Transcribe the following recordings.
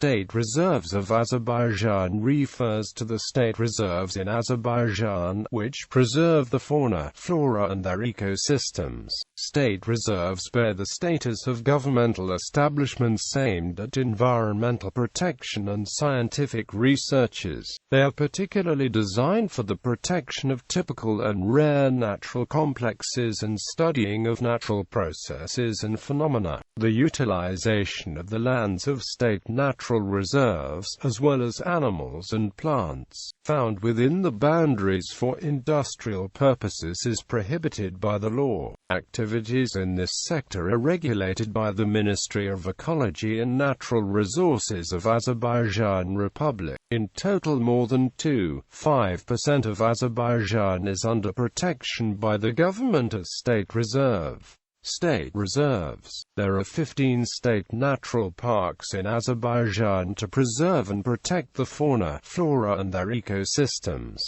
State Reserves of Azerbaijan refers to the state reserves in Azerbaijan, which preserve the fauna, flora and their ecosystems. State reserves bear the status of governmental establishments aimed at environmental protection and scientific researches. They are particularly designed for the protection of typical and rare natural complexes and studying of natural processes and phenomena. The utilization of the lands of state natural reserves, as well as animals and plants, found within the boundaries for industrial purposes is prohibited by the law. Activities in this sector are regulated by the Ministry of Ecology and Natural Resources of Azerbaijan Republic. In total, more than 2.5% of Azerbaijan is under protection by the government as state reserve. State reserves. There are 15 state natural parks in Azerbaijan to preserve and protect the fauna, flora and their ecosystems.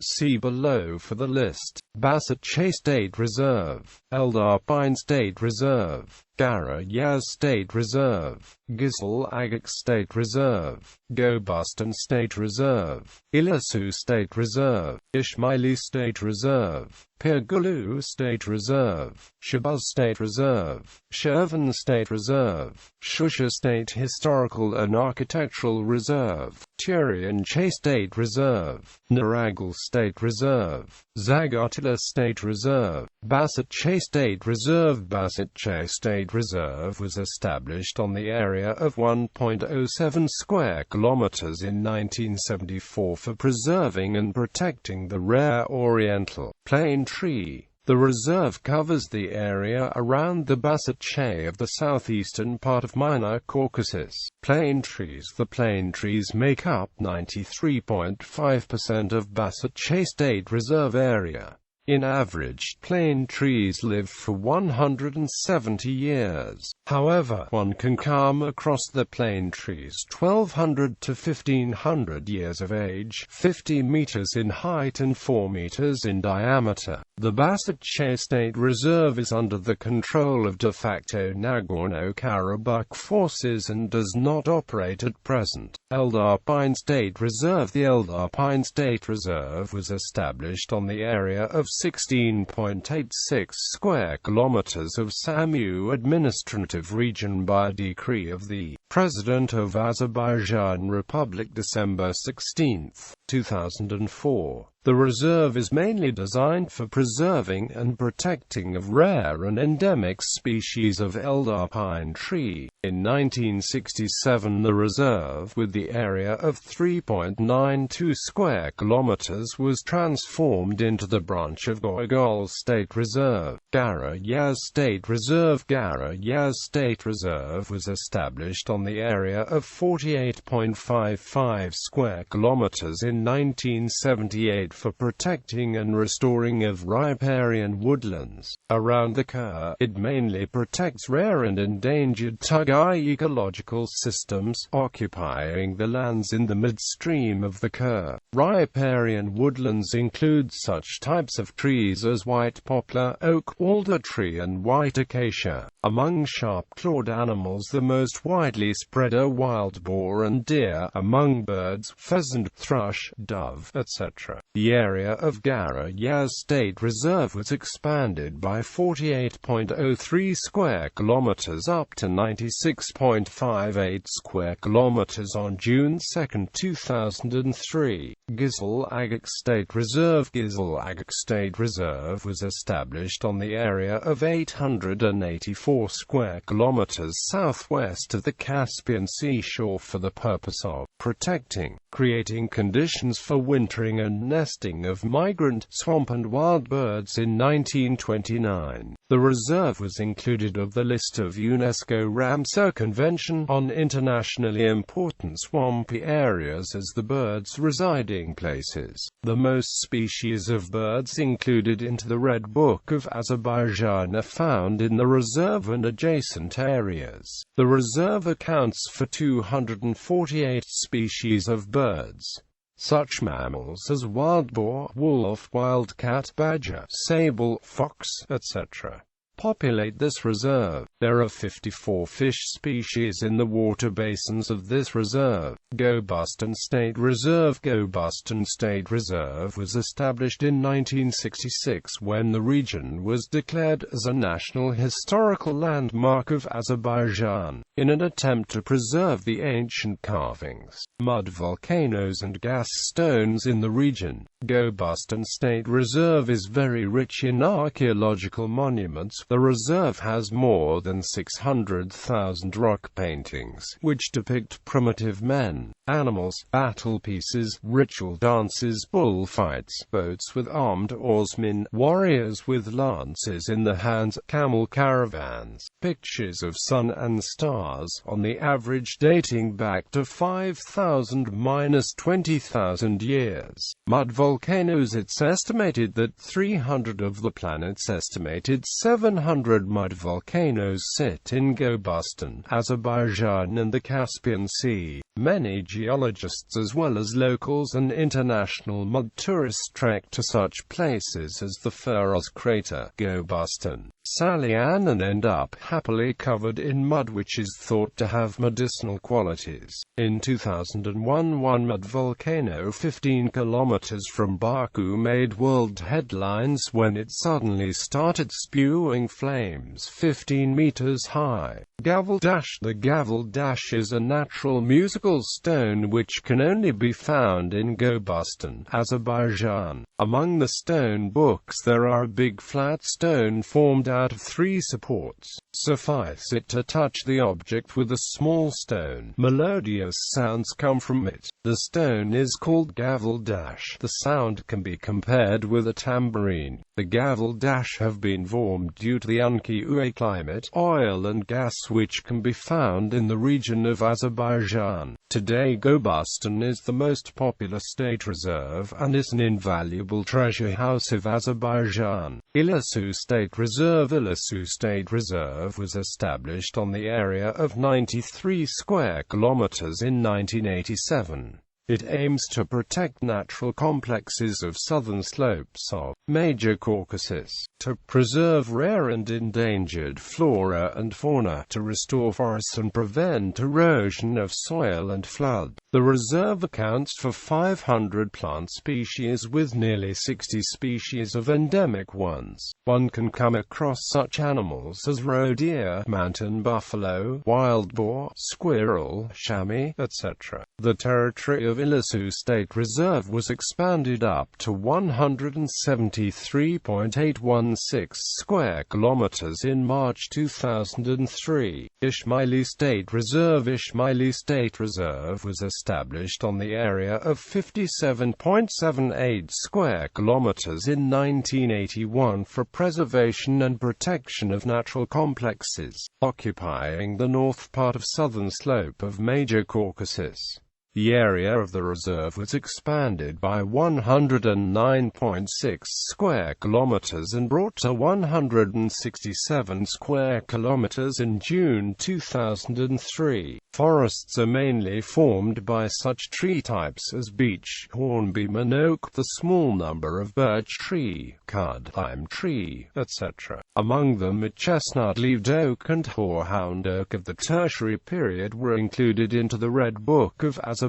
See below for the list. Basatche State Reserve, Eldarpine State Reserve, Gara-Yaz State Reserve, Gizil-Agak State Reserve, Gobustan State Reserve, Ilasu State Reserve, Ismaili State Reserve, Pirgulu State Reserve, Shabaz State Reserve, Shervan State Reserve, Shusha State Historical and Architectural Reserve, Turian-Che State Reserve, Naragul State Reserve, Zagatila State Reserve, Basatche State Reserve. Basatche State Reserve was established on the area of 1.07 square kilometers in 1974 for preserving and protecting the rare oriental plane tree. The reserve covers the area around the Basatche of the southeastern part of Minor Caucasus. Plane trees. The plane trees make up 93.5% of Basatche State Reserve area. In average, plane trees live for 170 years. However, one can come across the plane trees 1200 to 1500 years of age, 50 meters in height and 4 meters in diameter. The Basatche State Reserve is under the control of de facto Nagorno-Karabakh forces and does not operate at present. Eldarpine State Reserve. The Eldarpine State Reserve was established on the area of 16.86 square kilometers of Samu administrative region by a decree of the President of Azerbaijan Republic December 16, 2004. The reserve is mainly designed for preserving and protecting of rare and endemic species of Eldarpine tree. In 1967, the reserve, with the area of 3.92 square kilometers, was transformed into the branch of Gorgol State Reserve. Gara-Yaz State Reserve. Gara-Yaz State Reserve was established on the area of 48.55 square kilometers in 1978 for protecting and restoring of riparian woodlands. Around the Kur, it mainly protects rare and endangered Tugai ecological systems, occupying the lands in the midstream of the Kur. Riparian woodlands include such types of trees as white poplar, oak, alder tree and white acacia. Among sharp-clawed animals, the most widely spread are wild boar and deer. Among birds, pheasant, thrush, dove, etc. The area of Gara-Yaz State Reserve was expanded by 48.03 square kilometers up to 96.58 square kilometers on June 2, 2003. Gizil-Agak State Reserve. Gizil-Agak State Reserve was established on the area of 884 square kilometers southwest of the Caspian seashore for the purpose of protecting, creating conditions for wintering and nesting of migrant, swamp and wild birds. In 1929, the reserve was included of the list of UNESCO Ramsar Convention on internationally important swampy areas as the birds' residing places. The most species of birds included into the Red Book of Azerbaijan are found in the reserve and adjacent areas. The reserve accounts for 248 species of birds. Such mammals as wild boar, wolf, wildcat, badger, sable, fox, etc. populate this reserve. There are 54 fish species in the water basins of this reserve. Governmental-State Reserve. Governmental-State Reserve was established in 1966 when the region was declared as a National Historical Landmark of Azerbaijan, in an attempt to preserve the ancient carvings, mud volcanoes and gas stones in the region. Governmental-State Reserve is very rich in archaeological monuments. The reserve has more than 600,000 rock paintings, which depict primitive men, animals, battle pieces, ritual dances, bullfights, boats with armed oarsmen, warriors with lances in the hands, camel caravans, pictures of sun and stars, on the average dating back to 5,000–20,000 years. Mud volcanoes. It's estimated that 300 of the planet's estimated 700 mud volcanoes sit in Governmental, Azerbaijan and the Caspian Sea. Many geologists as well as locals and international mud tourists trek to such places as the Feroz crater, Governmental, Salian, and end up happily covered in mud, which is thought to have medicinal qualities. In 2001, one mud volcano 15 kilometers from Baku made world headlines when it suddenly started spewing flames 15 meters high. Gavel Dash. The Gavel Dash is a natural musical stone which can only be found in Governmental, Azerbaijan. Among the stone books there are a big flat stone formed out of 3 supports. Suffice it to touch the object with a small stone. Melodious sounds come from it. The stone is called Gavel Dash. The sound can be compared with a tambourine. The Gavel Dash have been formed due to the unequal climate, oil and gas which can be found in the region of Azerbaijan. Today Governmental is the most popular state reserve and is an invaluable treasure house of Azerbaijan. Illisu State Reserve. Illisu State Reserve was established on the area of 93 square kilometers in 1987. It aims to protect natural complexes of southern slopes of Major Caucasus, to preserve rare and endangered flora and fauna, to restore forests and prevent erosion of soil and flood. The reserve accounts for 500 plant species with nearly 60 species of endemic ones. One can come across such animals as roe deer, mountain buffalo, wild boar, squirrel, chamois, etc. The territory of Illisu State Reserve was expanded up to 173.816 square kilometers in March 2003. Ismaili State Reserve. Ismaili State Reserve was established on the area of 57.78 square kilometers in 1981 for preservation and protection of natural complexes, occupying the north part of southern slope of Major Caucasus. The area of the reserve was expanded by 109.6 square kilometers and brought to 167 square kilometers in June 2003. Forests are mainly formed by such tree types as beech, hornbeam and oak, the small number of birch tree, cud, lime tree, etc. Among them chestnut-leaved oak and horehound oak of the Tertiary period were included into the Red Book of Azerbaijan.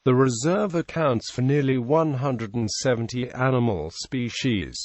The reserve accounts for nearly 170 animal species.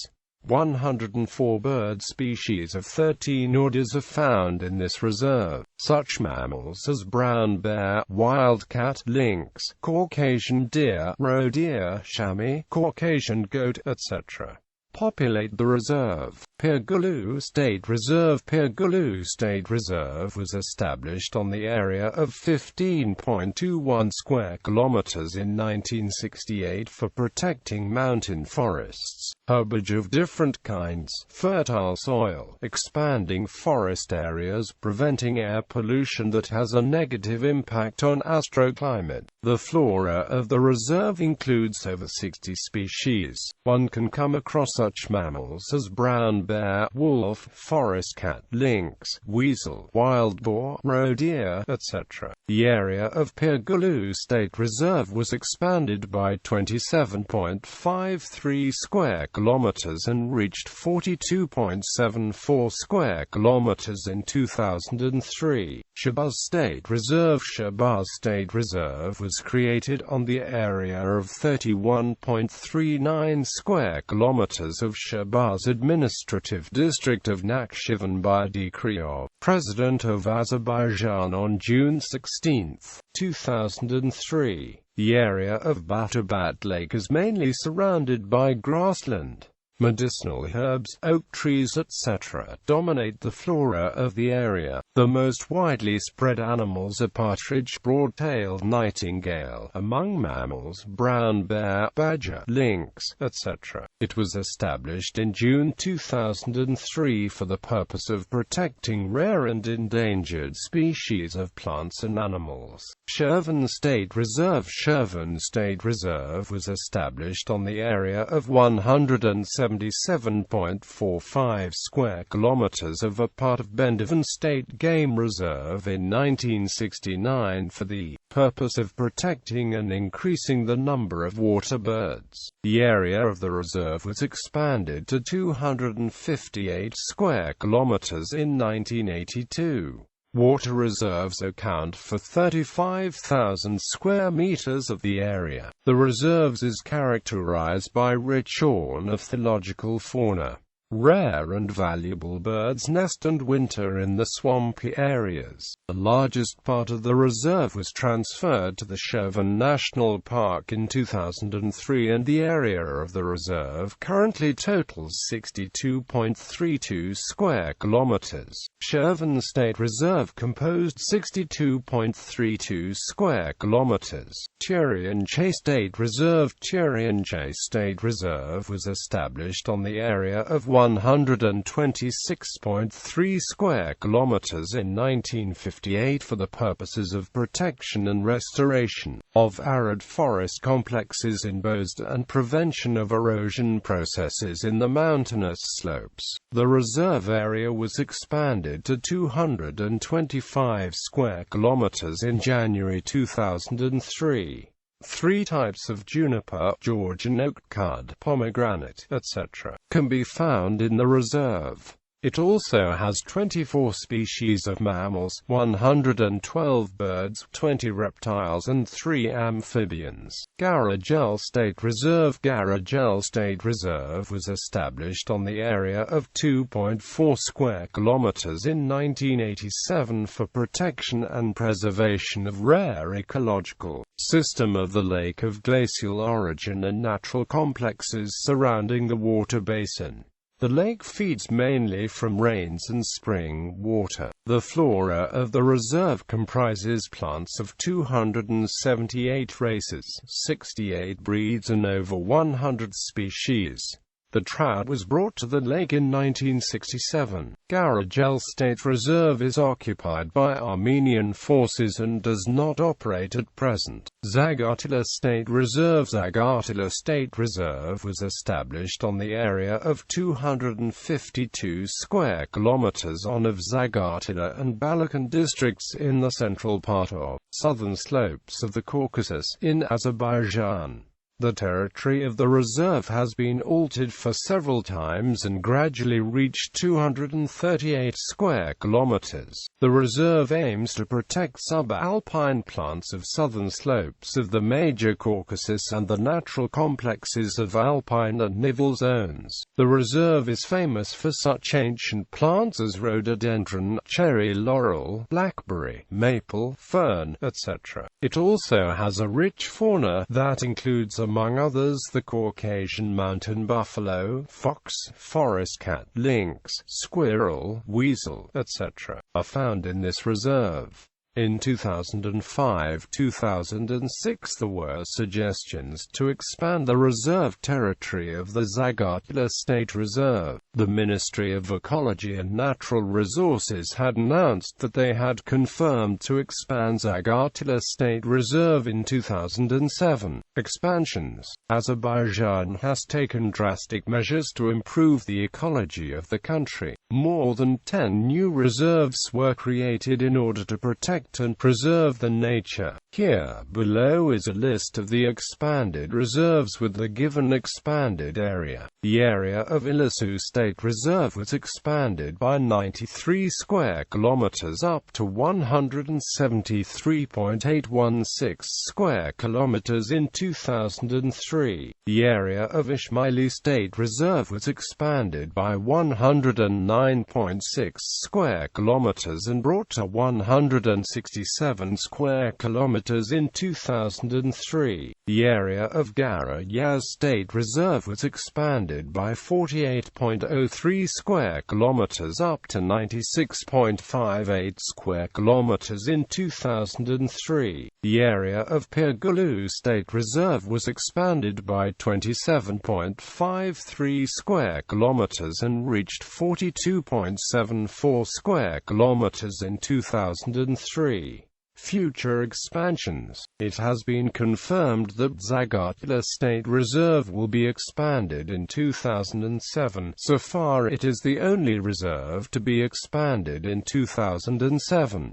104 bird species of 13 orders are found in this reserve. Such mammals as brown bear, wildcat, lynx, Caucasian deer, roe deer, chamois, Caucasian goat, etc. populate the reserve. Pirgulu State Reserve. Pirgulu State Reserve was established on the area of 15.21 square kilometers in 1968 for protecting mountain forests, herbage of different kinds, fertile soil, expanding forest areas, preventing air pollution that has a negative impact on astroclimate. The flora of the reserve includes over 60 species. One can come across such mammals as brown bear, wolf, forest cat, lynx, weasel, wild boar, roe deer, etc. The area of Pirgulu State Reserve was expanded by 27.53 square kilometers and reached 42.74 square kilometers in 2003. Shahbaz State Reserve. Shahbaz State Reserve was created on the area of 31.39 square kilometers of Shahbaz Administrative District of Nakhchivan by a decree of President of Azerbaijan on June 16, 2003. The area of Batabat Lake is mainly surrounded by grassland. Medicinal herbs, oak trees etc. dominate the flora of the area. The most widely spread animals are partridge, broad-tailed nightingale, among mammals, brown bear, badger, lynx, etc. It was established in June 2003 for the purpose of protecting rare and endangered species of plants and animals. Shirvan State Reserve. Shirvan State Reserve was established on the area of 177.45 square kilometers of a part of Bendivan State Game Reserve in 1969 for the purpose of protecting and increasing the number of water birds. The area of the reserve was expanded to 258 square kilometers in 1982. Water reserves account for 35,000 square meters of the area. The reserves is characterized by rich ornithological fauna. Rare and valuable birds nest and winter in the swampy areas. The largest part of the reserve was transferred to the Shirvan National Park in 2003, and the area of the reserve currently totals 62.32 square kilometers. Shirvan State Reserve composed 62.32 square kilometers. Turianchay State Reserve. Turianchay State Reserve was established on the area of 126.3 square kilometers in 1958 for the purposes of protection and restoration of arid forest complexes in Bozda and prevention of erosion processes in the mountainous slopes. The reserve area was expanded to 225 square kilometers in January 2003. 3 types of juniper, Georgian oak, cud, pomegranate, etc., can be found in the reserve. It also has 24 species of mammals, 112 birds, 20 reptiles and 3 amphibians. Garagel State Reserve. Garagel State Reserve was established on the area of 2.4 square kilometers in 1987 for protection and preservation of rare ecological system of the lake of glacial origin and natural complexes surrounding the water basin. The lake feeds mainly from rains and spring water. The flora of the reserve comprises plants of 278 races, 68 breeds and over 100 species. The trout was brought to the lake in 1967. Garagel State Reserve is occupied by Armenian forces and does not operate at present. Zagatila State Reserve. Zagatila State Reserve was established on the area of 252 square kilometers on of Zagatila and Balakan districts in the central part of southern slopes of the Caucasus, in Azerbaijan. The territory of the reserve has been altered for several times and gradually reached 238 square kilometers. The reserve aims to protect subalpine plants of southern slopes of the major Caucasus and the natural complexes of alpine and nival zones. The reserve is famous for such ancient plants as rhododendron, cherry laurel, blackberry, maple, fern, etc. It also has a rich fauna that includes among others the Caucasian mountain buffalo, fox, forest cat, lynx, squirrel, weasel, etc. are found in this reserve. In 2005-2006 there were suggestions to expand the reserve territory of the Zagatila State Reserve. The Ministry of Ecology and Natural Resources had announced that they had confirmed to expand Zagatila State Reserve in 2007. Expansions. Azerbaijan has taken drastic measures to improve the ecology of the country. More than 10 new reserves were created in order to protect and preserve the nature. Here below is a list of the expanded reserves with the given expanded area. The area of Ilisu State Reserve was expanded by 93 square kilometers up to 173.816 square kilometers in 2003. The area of Ismaili State Reserve was expanded by 109.6 square kilometers and brought to 167 square kilometers in 2003. The area of Gara Yaz State Reserve was expanded by 48.03 square kilometers up to 96.58 square kilometers in 2003. The area of Pirgulu State Reserve was expanded by 27.53 square kilometers and reached 42.74 square kilometers in 2003. Future expansions. It has been confirmed that Zagatla State Reserve will be expanded in 2007. So far it is the only reserve to be expanded in 2007.